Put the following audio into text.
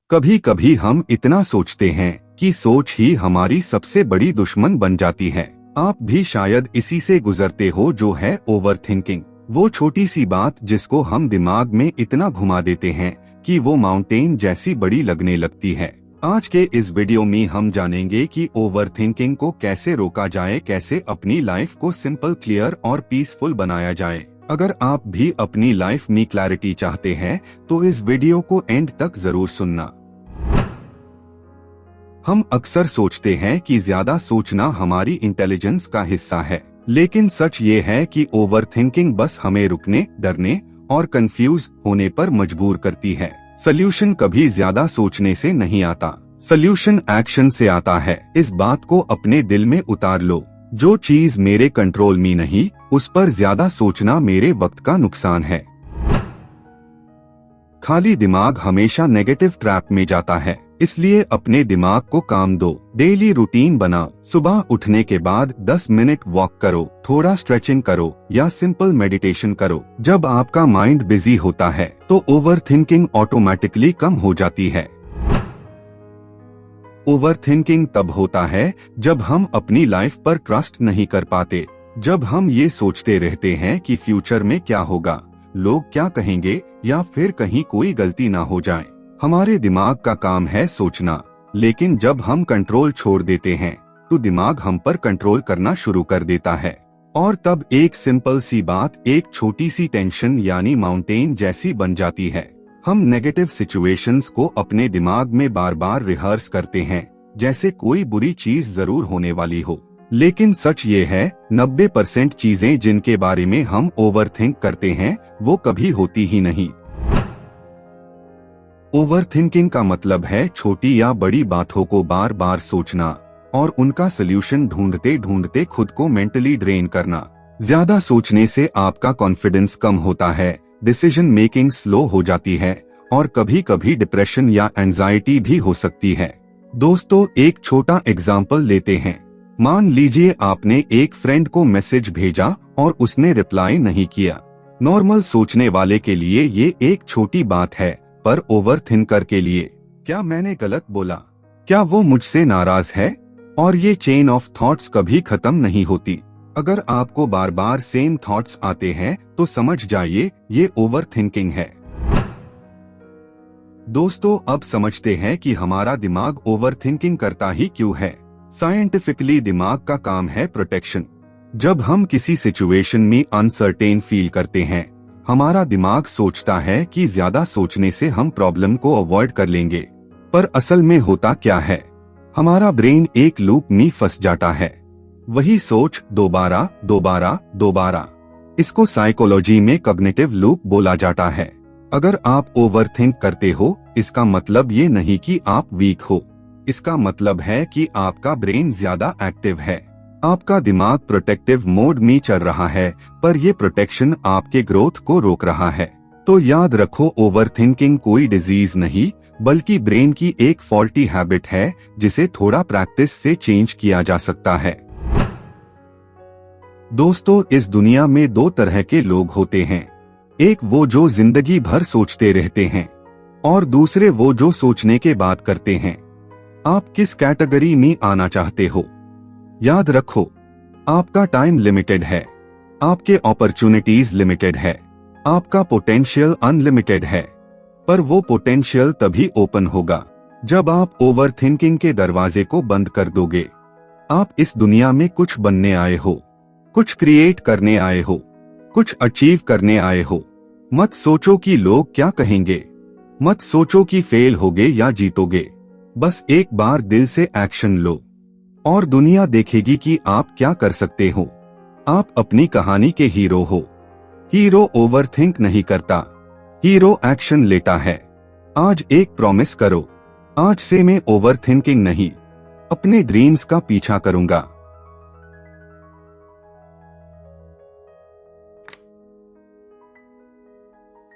कभी कभी हम इतना सोचते हैं कि सोच ही हमारी सबसे बड़ी दुश्मन बन जाती है। आप भी शायद इसी से गुजरते हो, जो है ओवरथिंकिंग। वो छोटी सी बात जिसको हम दिमाग में इतना घुमा देते हैं कि वो माउंटेन जैसी बड़ी लगने लगती है। आज के इस वीडियो में हम जानेंगे कि ओवरथिंकिंग को कैसे रोका जाए, कैसे अपनी लाइफ को सिंपल, क्लियर और पीसफुल बनाया जाए। अगर आप भी अपनी लाइफ में क्लैरिटी चाहते हैं तो इस वीडियो को एंड तक जरूर सुनना। हम अक्सर सोचते हैं कि ज्यादा सोचना हमारी इंटेलिजेंस का हिस्सा है, लेकिन सच ये है कि ओवरथिंकिंग बस हमें रुकने, डरने और कंफ्यूज होने पर मजबूर करती है। सल्यूशन कभी ज्यादा सोचने से नहीं आता, सल्यूशन एक्शन से आता है। इस बात को अपने दिल में उतार लो, जो चीज मेरे कंट्रोल में नहीं, उस पर ज्यादा सोचना मेरे वक्त का नुकसान है। खाली दिमाग हमेशा नेगेटिव ट्रैप में जाता है, इसलिए अपने दिमाग को काम दो। डेली रूटीन बनाओ, सुबह उठने के बाद 10 मिनट वॉक करो, थोड़ा स्ट्रेचिंग करो या सिंपल मेडिटेशन करो। जब आपका माइंड बिजी होता है तो ओवरथिंकिंग ऑटोमेटिकली कम हो जाती है। ओवरथिंकिंग तब होता है जब हम अपनी लाइफ पर ट्रस्ट नहीं कर पाते, जब हम ये सोचते रहते हैं कि फ्यूचर में क्या होगा, लोग क्या कहेंगे, या फिर कहीं कोई गलती ना हो जाए। हमारे दिमाग का काम है सोचना, लेकिन जब हम कंट्रोल छोड़ देते हैं तो दिमाग हम पर कंट्रोल करना शुरू कर देता है। और तब एक सिंपल सी बात एक छोटी सी टेंशन यानी माउंटेन जैसी बन जाती है। हम नेगेटिव सिचुएशंस को अपने दिमाग में बार बार रिहर्स करते हैं, जैसे कोई बुरी चीज जरूर होने वाली हो। लेकिन सच ये है, 90% चीजें जिनके बारे में हम ओवरथिंक करते हैं वो कभी होती ही नहीं। ओवरथिंकिंग का मतलब है छोटी या बड़ी बातों को बार बार सोचना और उनका सल्यूशन ढूंढते ढूंढते खुद को मेंटली ड्रेन करना। ज्यादा सोचने से आपका कॉन्फिडेंस कम होता है, डिसीजन मेकिंग स्लो हो जाती है और कभी कभी डिप्रेशन या एंजाइटी भी हो सकती है। दोस्तों, एक छोटा एग्जाम्पल लेते हैं। मान लीजिए आपने एक फ्रेंड को मैसेज भेजा और उसने रिप्लाई नहीं किया। नॉर्मल सोचने वाले के लिए ये एक छोटी बात है, पर ओवरथिंकर के लिए, क्या मैंने गलत बोला, क्या वो मुझसे नाराज है? और ये चेन ऑफ थॉट्स कभी खत्म नहीं होती। अगर आपको बार बार सेम थॉट्स आते हैं तो समझ जाइए ये ओवरथिंकिंग है। दोस्तों, अब समझते हैं कि हमारा दिमाग ओवरथिंकिंग करता ही क्यों है। साइंटिफिकली दिमाग का काम है प्रोटेक्शन। जब हम किसी सिचुएशन में अनसर्टेन फील करते हैं, हमारा दिमाग सोचता है कि ज्यादा सोचने से हम प्रॉब्लम को अवॉइड कर लेंगे। पर असल में होता क्या है, हमारा ब्रेन एक लूप में फंस जाता है। वही सोच दोबारा दोबारा दोबारा। इसको साइकोलॉजी में कॉग्निटिव लूप बोला जाता है। अगर आप ओवरथिंक करते हो, इसका मतलब ये नहीं कि आप वीक हो, इसका मतलब है कि आपका ब्रेन ज्यादा एक्टिव है। आपका दिमाग प्रोटेक्टिव मोड में चल रहा है, पर ये प्रोटेक्शन आपके ग्रोथ को रोक रहा है। तो याद रखो, ओवरथिंकिंग कोई डिजीज नहीं, बल्कि ब्रेन की एक फॉल्टी हैबिट है जिसे थोड़ा प्रैक्टिस से चेंज किया जा सकता है। दोस्तों, इस दुनिया में दो तरह के लोग होते हैं। एक वो जो जिंदगी भर सोचते रहते हैं, और दूसरे वो जो सोचने के बाद करते हैं। आप किस कैटेगरी में आना चाहते हो? याद रखो, आपका टाइम लिमिटेड है, आपके अपॉर्चुनिटीज लिमिटेड है, आपका पोटेंशियल अनलिमिटेड है। पर वो पोटेंशियल तभी ओपन होगा जब आप ओवरथिंकिंग के दरवाजे को बंद कर दोगे। आप इस दुनिया में कुछ बनने आए हो, कुछ क्रिएट करने आए हो, कुछ अचीव करने आए हो। मत सोचो कि लोग क्या कहेंगे, मत सोचो कि फेल होगे या जीतोगे। बस एक बार दिल से एक्शन लो और दुनिया देखेगी कि आप क्या कर सकते हो। आप अपनी कहानी के हीरो हो। हीरो ओवरथिंक नहीं करता, हीरो एक्शन लेता है। आज एक प्रॉमिस करो, आज से मैं ओवरथिंकिंग नहीं, अपने ड्रीम्स का पीछा करूंगा।